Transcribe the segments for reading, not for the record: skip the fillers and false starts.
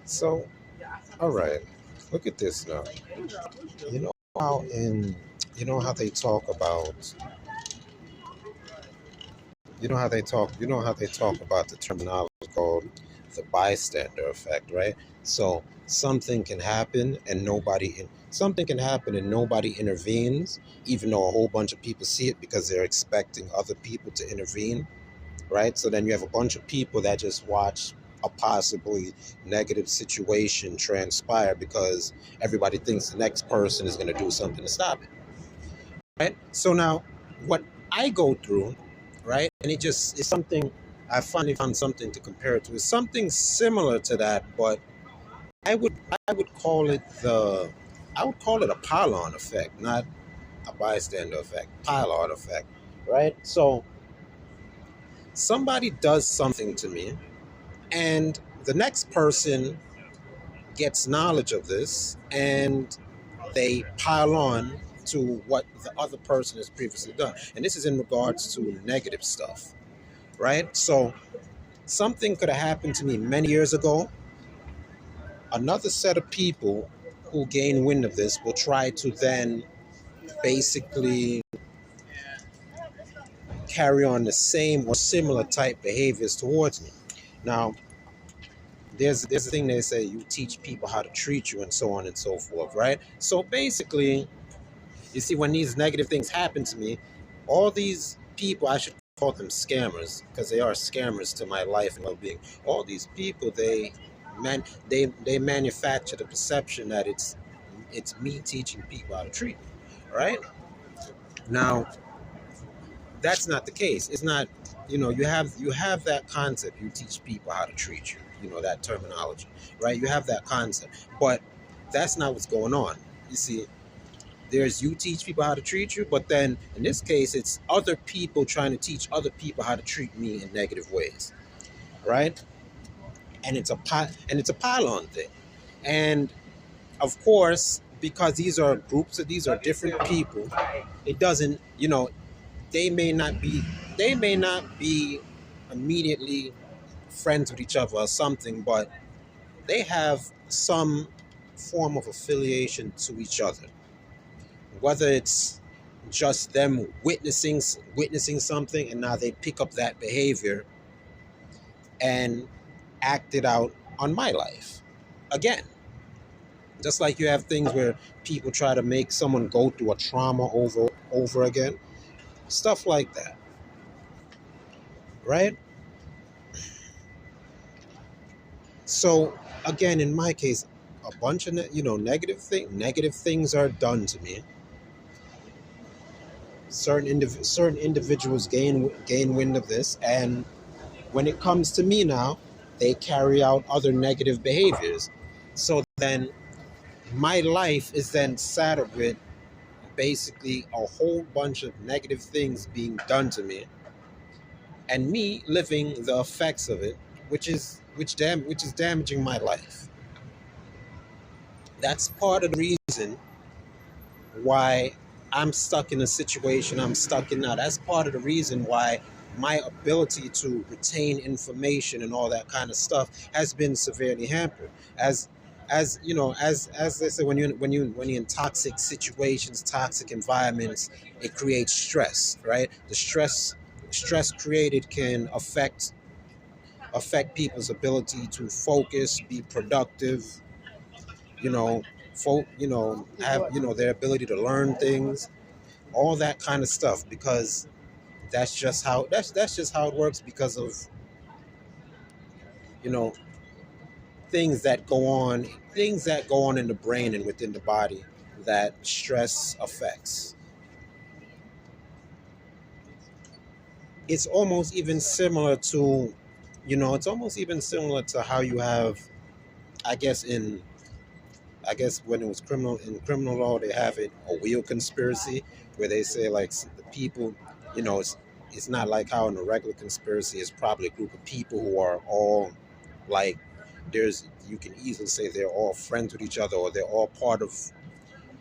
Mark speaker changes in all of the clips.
Speaker 1: So, all right, look at this now. You know how in, you know how they talk about, you know how they talk about the terminology called the bystander effect, right? So something can happen and nobody intervenes, even though a whole bunch of people see it because they're expecting other people to intervene, right? So then you have a bunch of people that just watch a possibly negative situation transpire because everybody thinks the next person is going to do something to stop it, right? So now, what I go through, right, and it just is something I finally found something to compare it to. It's something similar to that, but I would I would call it the I would call it a pylon effect, not a bystander effect. Pylon effect, right? So somebody does something to me, and the next person gets knowledge of this and they pile on to what the other person has previously done. And this is in regards to negative stuff, right? So something could have happened to me many years ago. Another set of people who gain wind of this will try to then basically carry on the same or similar type behaviors towards me. Now, there's a thing they say, you teach people how to treat you and so on and so forth, right? So basically, you see, when these negative things happen to me, all these people, I should call them scammers because they are scammers to my life and well-being. All these people, they manufacture the perception that it's me teaching people how to treat me, right? Now, that's not the case. It's not, you have that concept. You teach people how to treat you. That terminology, right? You have that concept, but that's not what's going on. You see, there's you teach people how to treat you, but then in this case, it's other people trying to teach other people how to treat me in negative ways, right? And it's a pylon thing, and of course, because these are different people, it doesn't, they may not be they may not be immediately friends with each other or something, but they have some form of affiliation to each other, whether it's just them witnessing something and now they pick up that behavior and act it out on my life again. Just like you have things where people try to make someone go through a trauma over again, stuff like that, right? So again, in my case, a bunch of negative things are done to me. Certain individuals gain wind of this, and when it comes to me now, they carry out other negative behaviors. So then my life is then saddled with basically a whole bunch of negative things being done to me and me living the effects of it, which is damaging my life. That's part of the reason why I'm stuck in a situation I'm stuck in now. That's part of the reason why my ability to retain information and all that kind of stuff has been severely hampered. As they say, when you're in toxic situations, toxic environments, it creates stress, right? The stress created can affect people's ability to focus, be productive, you know, have their ability to learn things, all that kind of stuff, because that's just how it works because of you know things that go on in the brain and within the body that stress affects. It's almost even similar to how you have, I guess in I guess when it was criminal law, they have it a wheel conspiracy, where they say like the people, it's not like how in a regular conspiracy it's probably a group of people who are all like, you can easily say they're all friends with each other, or they're all part of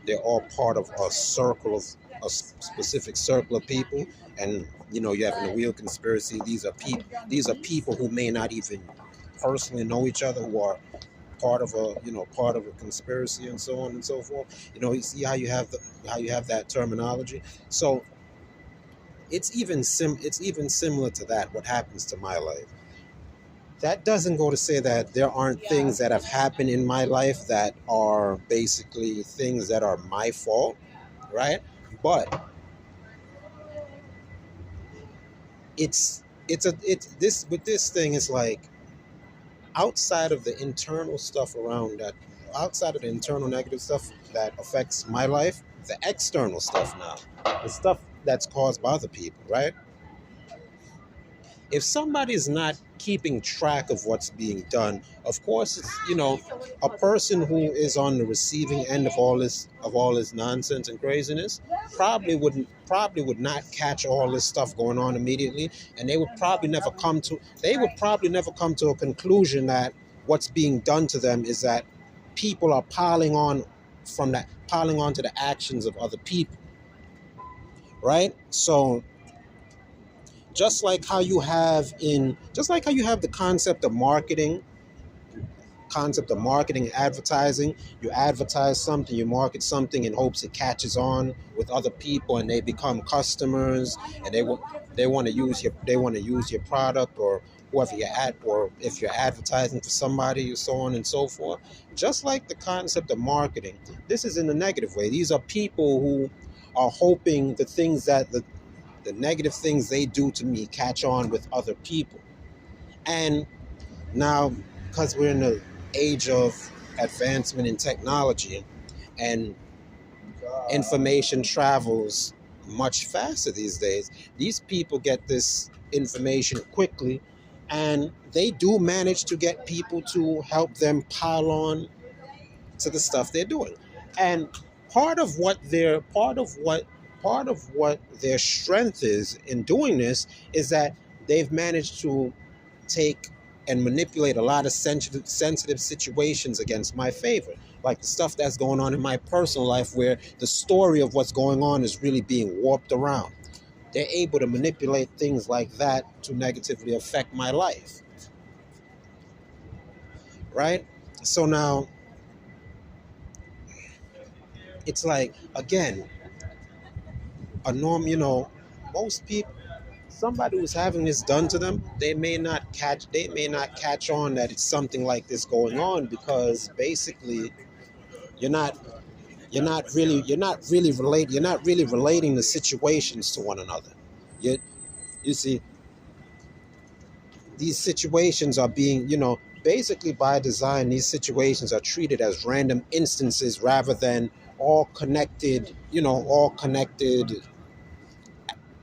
Speaker 1: a circle of a specific circle of people. And you have in the wheel conspiracy, these are people who may not even personally know each other, who are part of a, part of a conspiracy and so on and so forth. You see how you have that terminology. So it's even similar to that, what happens to my life. That doesn't go to say that there aren't things that have happened in my life that are basically things that are my fault, right? But it's this, with this thing, is like, outside of the internal stuff around that, outside of the internal negative stuff that affects my life, the external stuff now, the stuff that's caused by other people, right? If somebody is not keeping track of what's being done, of course, it's, a person who is on the receiving end of all this nonsense and craziness probably would not catch all this stuff going on immediately, and they would probably never come to a conclusion that what's being done to them is that people are piling on to the actions of other people, right? So just like how you have the concept of marketing and advertising. You advertise something, you market something in hopes it catches on with other people and they become customers, and they want to use your product, or whoever you're at, or if you're advertising for somebody, so on and so forth. Just like the concept of marketing, this is in a negative way. These are people who are hoping the negative things they do to me catch on with other people. And now, because we're in the age of advancement in technology, and information travels much faster these days, these people get this information quickly, and they do manage to get people to help them pile on to the stuff they're doing. And part of what their part of what their strength is in doing this is that they've managed to take and manipulate a lot of sensitive situations against my favor, like the stuff that's going on in my personal life, where the story of what's going on is really being warped around. They're able to manipulate things like that to negatively affect my life, right? So now it's like, again, a norm, most people, somebody who's having this done to them, they may not catch on that it's something like this going on, because basically you're not you're not really relating the situations to one another. You see, these situations are being, basically by design, these situations are treated as random instances rather than all connected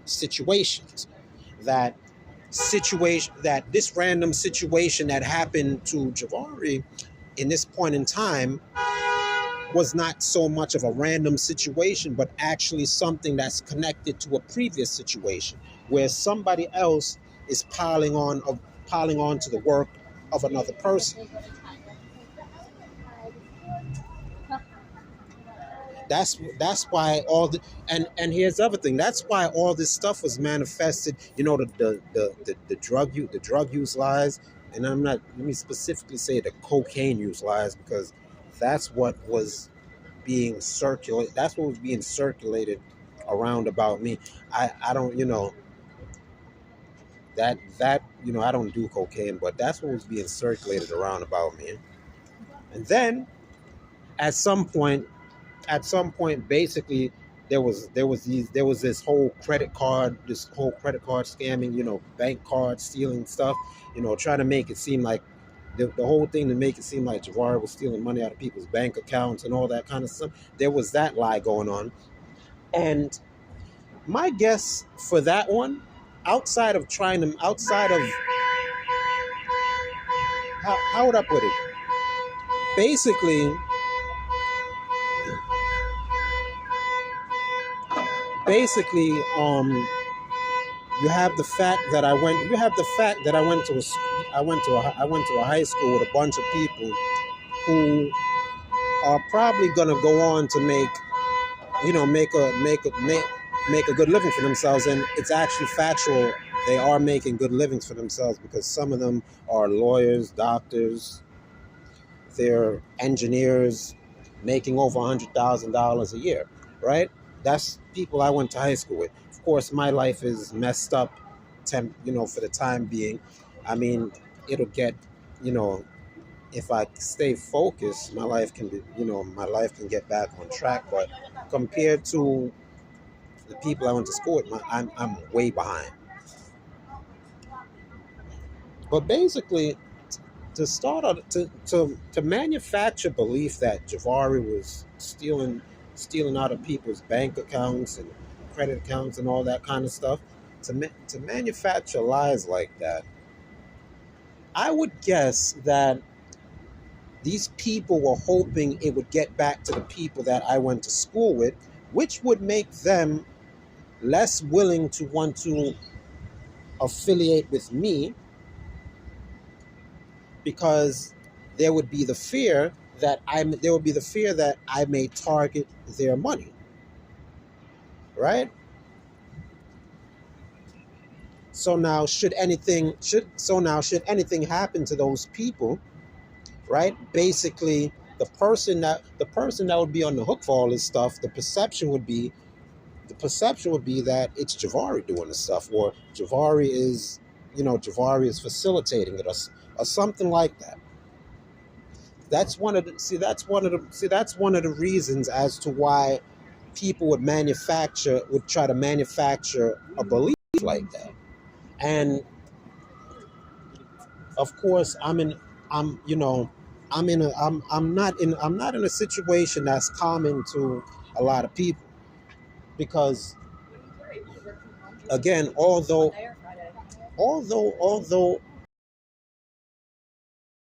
Speaker 1: situations. That this random situation that happened to Javari in this point in time was not so much of a random situation, but actually something that's connected to a previous situation where somebody else is piling on to the work of another person. That's why and here's the other thing. That's why all this stuff was manifested. The drug use lies, and I'm not. Let me specifically say the cocaine use lies, because that's what was being circulated. That's what was being circulated around about me. I don't I don't do cocaine, but that's what was being circulated around about me. And then at some point basically there was this whole credit card scamming, bank card stealing stuff, trying to make it seem like the whole thing, to make it seem like Javari was stealing money out of people's bank accounts and all that kind of stuff. There was that lie going on. And my guess for that one, outside of how would I put it, basically basically you have the fact that I went to a high school with a bunch of people who are probably gonna go on to make a good living for themselves. And it's actually factual, they are making good livings for themselves, because some of them are lawyers, doctors, they're engineers making over $100,000 a year, right? That's people I went to high school with. Of course, my life is messed up, for the time being. I mean, it'll get, you know, if I stay focused, my life can get back on track. But compared to the people I went to school with, I'm way behind. But basically, to start out to manufacture belief that Javari was stealing out of people's bank accounts and credit accounts and all that kind of stuff, to manufacture lies like that, I would guess that these people were hoping it would get back to the people that I went to school with, which would make them less willing to want to affiliate with me, because there would be the fear that I may target their money, right? Should anything happen to those people, right? Basically, the person that would be on the hook for all this stuff, the perception would be that it's Javari doing the stuff, or Javari is facilitating it, or something like that. That's one of the reasons as to why people would try to manufacture a belief like that. And of course, I'm you know I'm not in a situation that's common to a lot of people, because again, although